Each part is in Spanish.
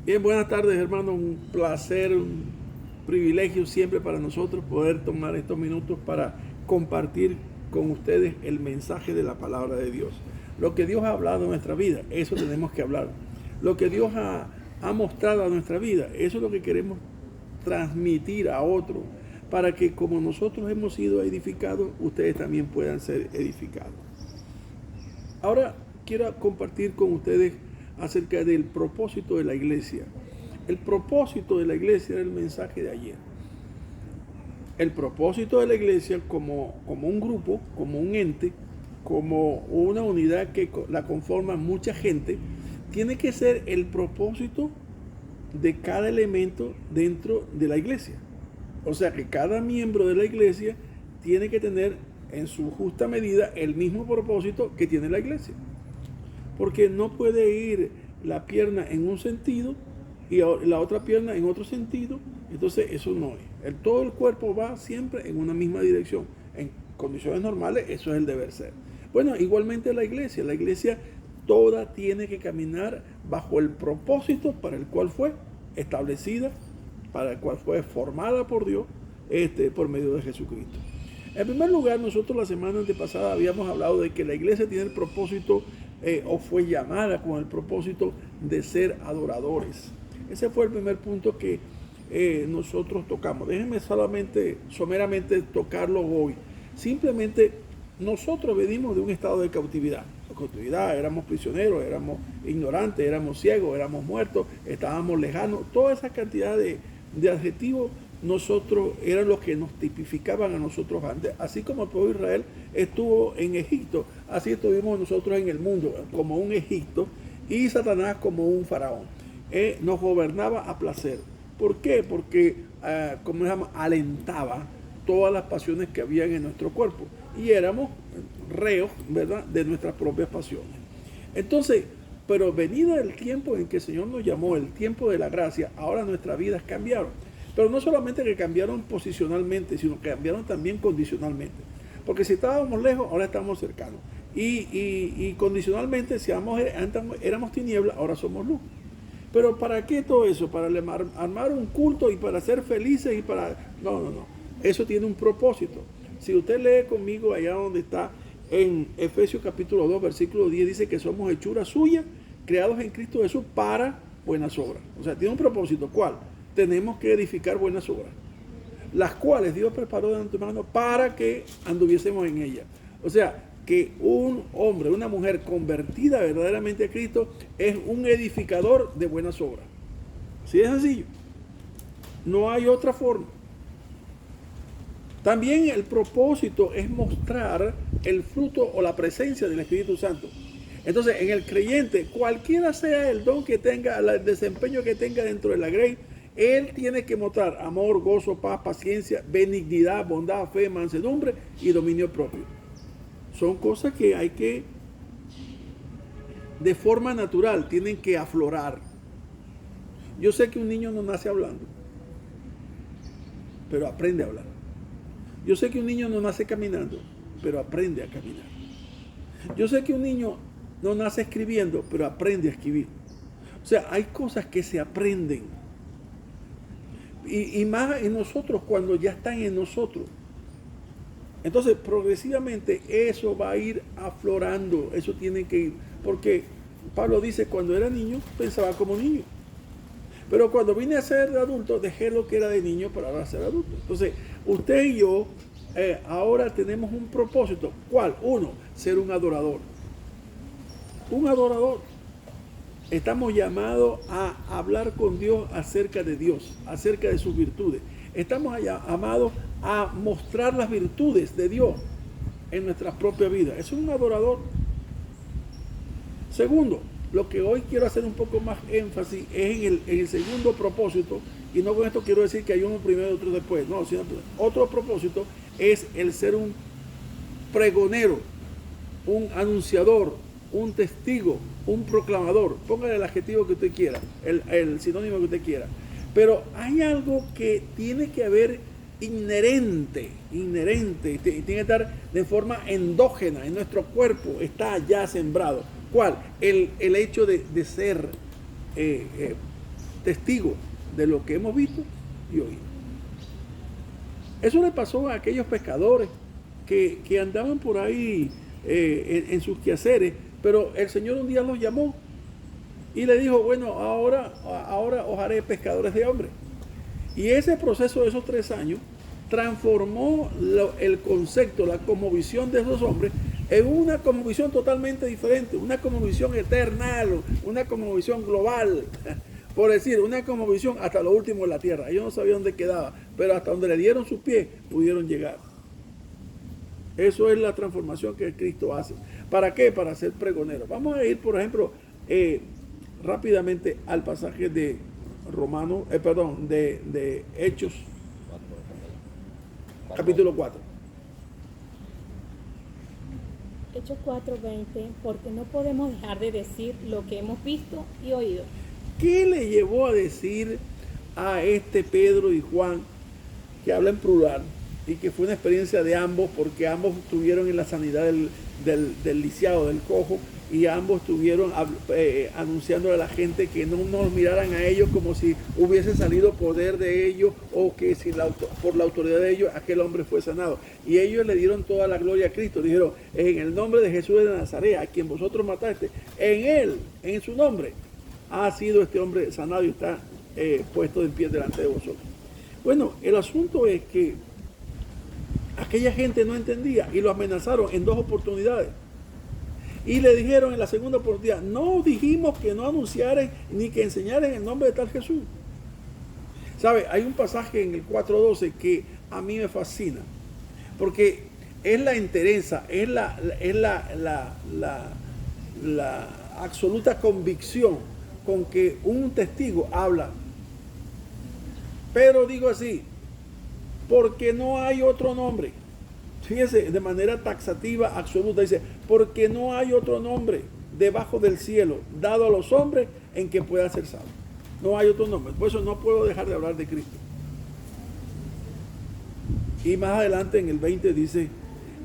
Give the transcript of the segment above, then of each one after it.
Bien, buenas tardes, hermano. Un placer, un privilegio siempre para nosotros poder tomar estos minutos para compartir con ustedes el mensaje de la palabra de Dios. Lo que Dios ha hablado en nuestra vida, eso tenemos que hablar. Lo que Dios ha mostrado a nuestra vida, eso es lo que queremos transmitir a otros, para que como nosotros hemos sido edificados, ustedes también puedan ser edificados. Ahora quiero compartir con ustedes acerca del propósito de la iglesia. El propósito de la iglesia era el mensaje de ayer. El propósito de la iglesia como un grupo, como un ente, como una unidad que la conforma mucha gente, tiene que ser el propósito de cada elemento dentro de la iglesia. O sea que cada miembro de la iglesia tiene que tener en su justa medida el mismo propósito que tiene la iglesia. Porque no puede ir la pierna en un sentido y la otra pierna en otro sentido. Entonces eso no es. Todo el cuerpo va siempre en una misma dirección. En condiciones normales eso es el deber ser. Bueno, igualmente la iglesia toda tiene que caminar bajo el propósito para el cual fue establecida, para el cual fue formada por Dios, por medio de Jesucristo. En primer lugar, nosotros la semana antepasada habíamos hablado de que la iglesia tiene el propósito o fue llamada con el propósito de ser adoradores. Ese fue el primer punto que nosotros tocamos. Déjenme solamente, someramente tocarlo hoy. Simplemente nosotros venimos de un estado de cautividad. La cautividad, éramos prisioneros, éramos ignorantes, éramos ciegos, éramos muertos, estábamos lejanos. Toda esa cantidad de adjetivos nosotros eran los que nos tipificaban a nosotros antes. Así como el pueblo de Israel estuvo en Egipto, así estuvimos nosotros en el mundo como un Egipto y Satanás como un faraón. Nos gobernaba a placer. ¿Por qué? Porque, como llama, alentaba todas las pasiones que habían en nuestro cuerpo y éramos reos, ¿verdad?, de nuestras propias pasiones. Entonces, pero venido el tiempo en que el Señor nos llamó, el tiempo de la gracia, ahora nuestras vidas cambiaron. Pero no solamente que cambiaron posicionalmente, sino que cambiaron también condicionalmente. Porque si estábamos lejos, ahora estamos cercanos. Y condicionalmente, si éramos tinieblas, ahora somos luz. Pero ¿para qué todo eso? Para armar un culto y para ser felices y para... No. Eso tiene un propósito. Si usted lee conmigo allá donde está en Efesios capítulo 2, versículo 10, dice que somos hechura suya, creados en Cristo Jesús para buenas obras. O sea, tiene un propósito. ¿Cuál? Tenemos que edificar buenas obras, las cuales Dios preparó de antemano para que anduviésemos en ellas. O sea, que un hombre, una mujer convertida verdaderamente a Cristo es un edificador de buenas obras. ¿Sí es sencillo? No hay otra forma. También el propósito es mostrar el fruto o la presencia del Espíritu Santo. Entonces, en el creyente, cualquiera sea el don que tenga, el desempeño que tenga dentro de la grey, él tiene que mostrar amor, gozo, paz, paciencia, benignidad, bondad, fe, mansedumbre y dominio propio. Son cosas que hay que, de forma natural, tienen que aflorar. Yo sé que un niño no nace hablando, pero aprende a hablar. Yo sé que un niño no nace caminando, pero aprende a caminar. Yo sé que un niño no nace escribiendo, pero aprende a escribir. O sea, hay cosas que se aprenden. Y más en nosotros cuando ya están en nosotros. Entonces, progresivamente eso va a ir aflorando. Eso tiene que ir. Porque Pablo dice, cuando era niño, pensaba como niño. Pero cuando vine a ser de adulto, dejé lo que era de niño para ahora ser adulto. Entonces, usted y yo ahora tenemos un propósito. ¿Cuál? Uno, ser un adorador. Un adorador. Estamos llamados a hablar con Dios acerca de Dios, acerca de sus virtudes. Estamos llamados a mostrar las virtudes de Dios en nuestra propia vida. Es un adorador. Segundo, lo que hoy quiero hacer un poco más énfasis es en el segundo propósito, y no con esto quiero decir que hay uno primero y otro después, no, sino otro propósito es el ser un pregonero, un anunciador, un testigo, un proclamador. Póngale el adjetivo que usted quiera, el sinónimo que usted quiera. Pero hay algo que tiene que haber inherente, tiene que estar de forma endógena en nuestro cuerpo, está ya sembrado. ¿Cuál? El hecho de ser testigos de lo que hemos visto y oído. Eso le pasó a aquellos pescadores que andaban por ahí en sus quehaceres, pero el Señor un día los llamó y le dijo, bueno, ahora os haré pescadores de hombres. Y ese proceso de esos 3 años transformó el concepto, la cosmovisión de esos hombres en una cosmovisión totalmente diferente, una cosmovisión eterna, una cosmovisión global, por decir, una cosmovisión hasta lo último de la tierra. Ellos no sabían dónde quedaba, pero hasta donde le dieron sus pies pudieron llegar. Eso es la transformación que Cristo hace. ¿Para qué? Para ser pregonero. Vamos a ir, por ejemplo, rápidamente al pasaje de Romanos, de Hechos, capítulo 4. Hechos 4:20, porque no podemos dejar de decir lo que hemos visto y oído. ¿Qué le llevó a decir a Pedro y Juan, que habla en plural, y que fue una experiencia de ambos, porque ambos estuvieron en la sanidad del lisiado, del cojo, y ambos estuvieron anunciándole a la gente que no nos miraran a ellos como si hubiese salido poder de ellos, o que si por la autoridad de ellos aquel hombre fue sanado? Y ellos le dieron toda la gloria a Cristo. Dijeron, en el nombre de Jesús de Nazaret, a quien vosotros mataste, en él, en su nombre, ha sido este hombre sanado y está puesto en pie delante de vosotros. Bueno, el asunto es que aquella gente no entendía y lo amenazaron en 2 oportunidades. Y le dijeron en la segunda oportunidad, no dijimos que no anunciaren ni que enseñaren el nombre de tal Jesús. ¿Sabe? Hay un pasaje en el 4:12 que a mí me fascina, porque es la entereza, es la absoluta convicción con que un testigo habla. Pero digo así, porque no hay otro nombre. Fíjense, de manera taxativa, absoluta, dice, porque no hay otro nombre debajo del cielo dado a los hombres en que pueda ser salvo. No hay otro nombre. Por eso no puedo dejar de hablar de Cristo. Y más adelante en el 20 dice,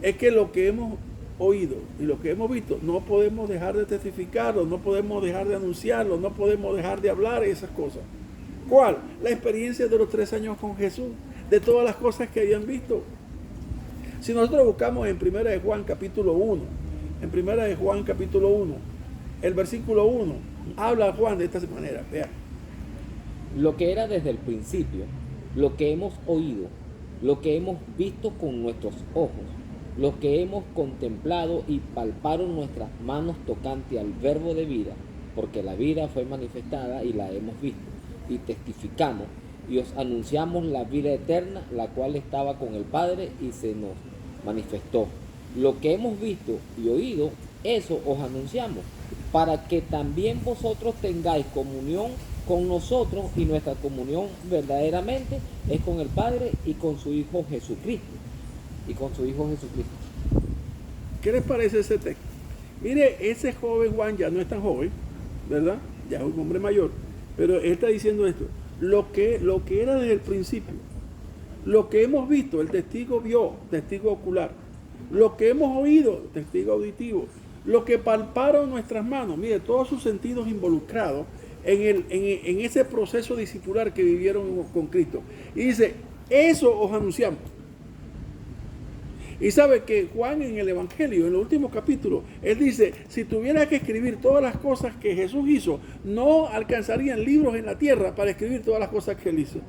es que lo que hemos oído y lo que hemos visto, no podemos dejar de testificarlo, no podemos dejar de anunciarlo, no podemos dejar de hablar esas cosas. ¿Cuál? La experiencia de los 3 años con Jesús, de todas las cosas que habían visto. Si nosotros buscamos en 1 de Juan capítulo 1, en 1 de Juan capítulo 1, el versículo 1, habla Juan de esta manera, vean. Lo que era desde el principio, lo que hemos oído, lo que hemos visto con nuestros ojos, lo que hemos contemplado y palparon nuestras manos tocante al verbo de vida, porque la vida fue manifestada y la hemos visto, y testificamos, y os anunciamos la vida eterna, la cual estaba con el Padre y se nos manifestó. Lo que hemos visto y oído, eso os anunciamos, para que también vosotros tengáis comunión con nosotros, y nuestra comunión verdaderamente es con el Padre y con su Hijo Jesucristo. ¿Qué les parece ese texto? Mire, ese joven Juan ya no es tan joven, ¿verdad? Ya es un hombre mayor, pero él está diciendo esto. Lo que era desde el principio, lo que hemos visto, el testigo vio, testigo ocular, lo que hemos oído, testigo auditivo, lo que palparon nuestras manos, mire, todos sus sentidos involucrados en ese proceso discipular que vivieron con Cristo. Y dice, eso os anunciamos. Y sabe que Juan en el Evangelio, en los últimos capítulos, él dice, si tuviera que escribir todas las cosas que Jesús hizo, no alcanzarían libros en la tierra para escribir todas las cosas que él hizo.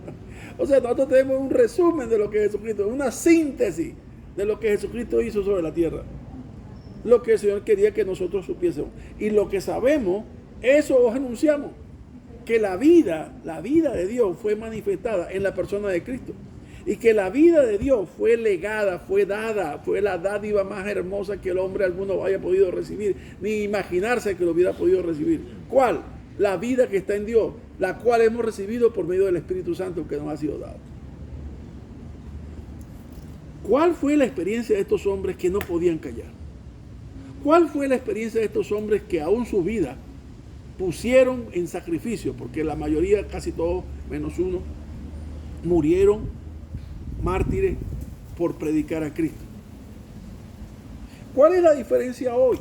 O sea, nosotros tenemos un resumen de lo que Jesucristo, una síntesis de lo que Jesucristo hizo sobre la tierra. Lo que el Señor quería que nosotros supiésemos. Y lo que sabemos, eso os anunciamos. Que la vida de Dios fue manifestada en la persona de Cristo. Y que la vida de Dios fue legada, fue dada, fue la dádiva más hermosa que el hombre alguno haya podido recibir, ni imaginarse que lo hubiera podido recibir. ¿Cuál? La vida que está en Dios, la cual hemos recibido por medio del Espíritu Santo que nos ha sido dado. ¿Cuál fue la experiencia de estos hombres que no podían callar? ¿Cuál fue la experiencia de estos hombres que aún su vida pusieron en sacrificio? Porque la mayoría, casi todos, menos uno, murieron mártires por predicar a Cristo. ¿Cuál es la diferencia hoy?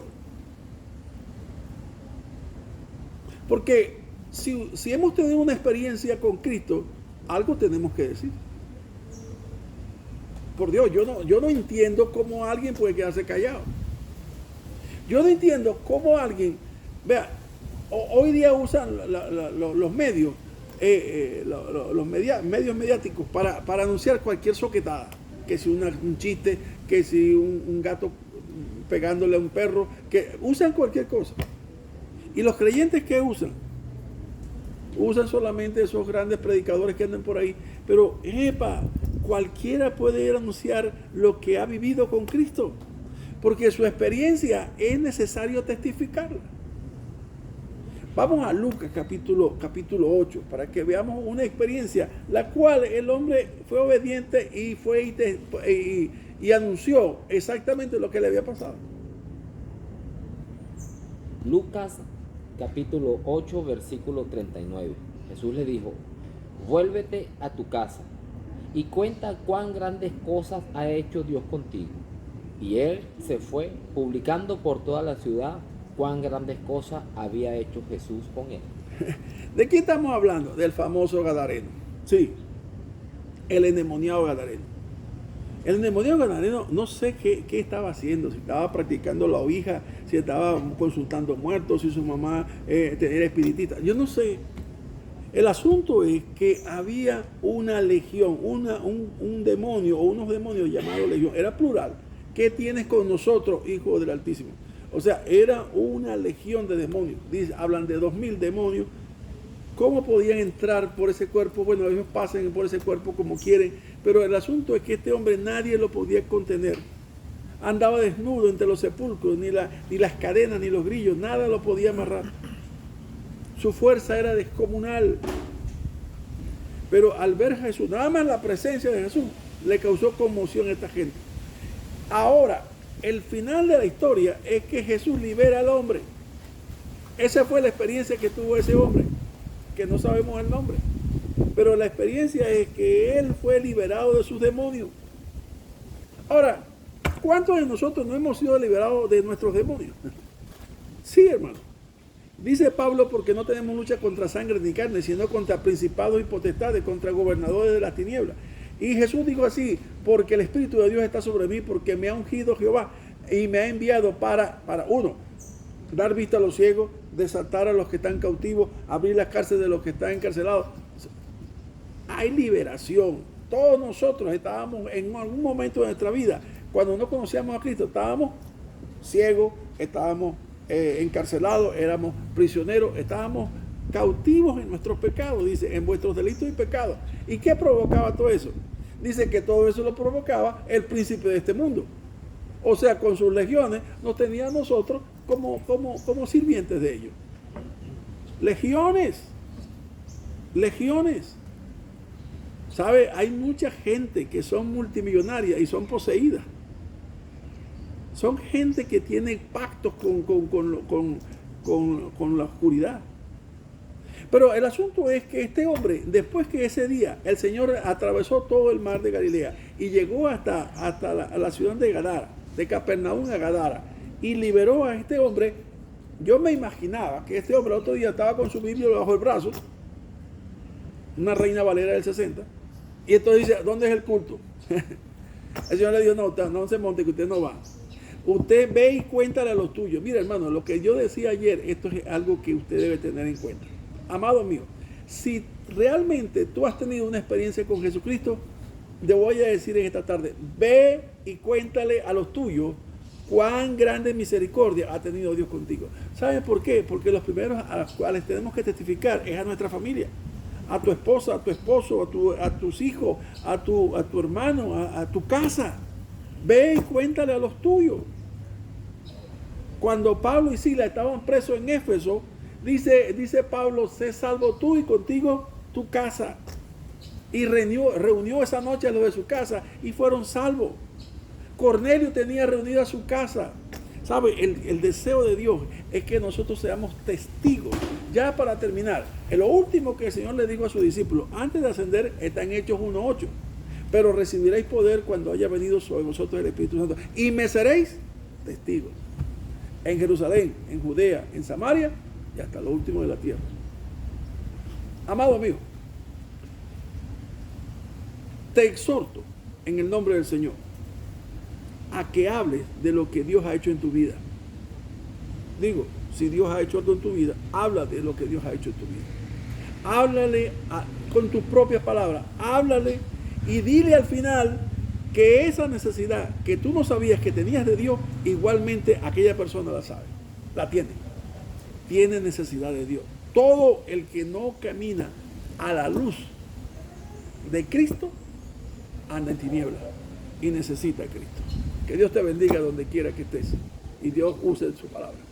Porque si hemos tenido una experiencia con Cristo, algo tenemos que decir. Por Dios, yo no entiendo cómo alguien puede quedarse callado. Yo no entiendo cómo alguien, vea, hoy día usan los medios, medios mediáticos para anunciar cualquier soquetada, que si un chiste, que si un gato pegándole a un perro, que usan cualquier cosa. Y los creyentes que usan solamente esos grandes predicadores que andan por ahí, pero cualquiera puede ir a anunciar lo que ha vivido con Cristo, porque su experiencia es necesario testificarla. Vamos a Lucas capítulo 8 para que veamos una experiencia la cual el hombre fue obediente y fue y anunció exactamente lo que le había pasado. Lucas capítulo 8 versículo 39. Jesús le dijo: vuélvete a tu casa y cuenta cuán grandes cosas ha hecho Dios contigo. Y él se fue publicando por toda la ciudad cuán grandes cosas había hecho Jesús con él. ¿De quién estamos hablando? Del famoso Gadareno. Sí, el endemoniado Gadareno. El endemoniado Gadareno, no sé qué estaba haciendo, si estaba practicando la ouija, si estaba consultando muertos, si su mamá era espiritista, yo no sé. El asunto es que había una legión, un demonio o unos demonios llamados legión, era plural. ¿Qué tienes con nosotros, hijo del Altísimo? O sea, era una legión de demonios. Hablan de 2000 demonios. ¿Cómo podían entrar por ese cuerpo? Bueno, ellos pasan por ese cuerpo como quieren, pero el asunto es que este hombre nadie lo podía contener. Andaba desnudo entre los sepulcros, ni las cadenas, ni los grillos, nada lo podía amarrar. Su fuerza era descomunal. Pero al ver a Jesús, nada más la presencia de Jesús, le causó conmoción a esta gente. Ahora, el final de la historia es que Jesús libera al hombre. Esa fue la experiencia que tuvo ese hombre, que no sabemos el nombre. Pero la experiencia es que él fue liberado de sus demonios. Ahora, ¿cuántos de nosotros no hemos sido liberados de nuestros demonios? Sí, hermano. Dice Pablo, porque no tenemos lucha contra sangre ni carne, sino contra principados y potestades, contra gobernadores de las tinieblas. Y Jesús dijo así: porque el Espíritu de Dios está sobre mí, porque me ha ungido Jehová y me ha enviado para uno, dar vista a los ciegos, desatar a los que están cautivos, abrir las cárceles de los que están encarcelados. Hay liberación. Todos nosotros estábamos en algún momento de nuestra vida, cuando no conocíamos a Cristo, estábamos ciegos, estábamos encarcelados, éramos prisioneros, estábamos cautivos en nuestros pecados, dice, en vuestros delitos y pecados. ¿Y qué provocaba todo eso? Dice que todo eso lo provocaba el príncipe de este mundo. O sea, con sus legiones nos tenía a nosotros como sirvientes de ellos. Legiones. ¿Sabe? Hay mucha gente que son multimillonarias y son poseídas. Son gente que tiene pactos con la oscuridad. Pero el asunto es que este hombre, después que ese día el Señor atravesó todo el mar de Galilea y llegó hasta la ciudad de Gadara, de Capernaum a Gadara, y liberó a este hombre, yo me imaginaba que este hombre otro día estaba con su Biblia bajo el brazo, una Reina Valera del 60, y entonces dice: ¿dónde es el culto? El Señor le dijo: no se monte, que usted no va. Usted ve y cuéntale a los tuyos. Mira, hermano, lo que yo decía ayer, esto es algo que usted debe tener en cuenta. Amado mío, si realmente tú has tenido una experiencia con Jesucristo, te voy a decir en esta tarde: ve y cuéntale a los tuyos cuán grande misericordia ha tenido Dios contigo. ¿Sabes por qué? Porque los primeros a los cuales tenemos que testificar es a nuestra familia, a tu esposa, a tu esposo, a tus hijos, a tu hermano, a tu casa. Ve y cuéntale a los tuyos. Cuando Pablo y Silas estaban presos en Éfeso, dice Pablo: sé salvo tú y contigo tu casa. Y reunió esa noche a los de su casa y fueron salvos. Cornelio tenía reunida su casa. ¿Sabe? El deseo de Dios es que nosotros seamos testigos. Ya para terminar, lo último que el Señor le dijo a sus discípulos antes de ascender está en Hechos 1:8. Pero recibiréis poder cuando haya venido sobre vosotros el Espíritu Santo. Y me seréis testigos. En Jerusalén, en Judea, en Samaria y hasta lo último de la tierra. Amado amigo, te exhorto en el nombre del Señor a que hables de lo que Dios ha hecho en tu vida. Digo, si Dios ha hecho algo en tu vida, habla de lo que Dios ha hecho en tu vida. Háblale con tus propias palabras, háblale y dile al final que esa necesidad que tú no sabías que tenías de Dios, igualmente aquella persona la sabe, la tiene. Tiene necesidad de Dios. Todo el que no camina a la luz de Cristo anda en tinieblas y necesita a Cristo. Que Dios te bendiga donde quiera que estés y Dios use su palabra.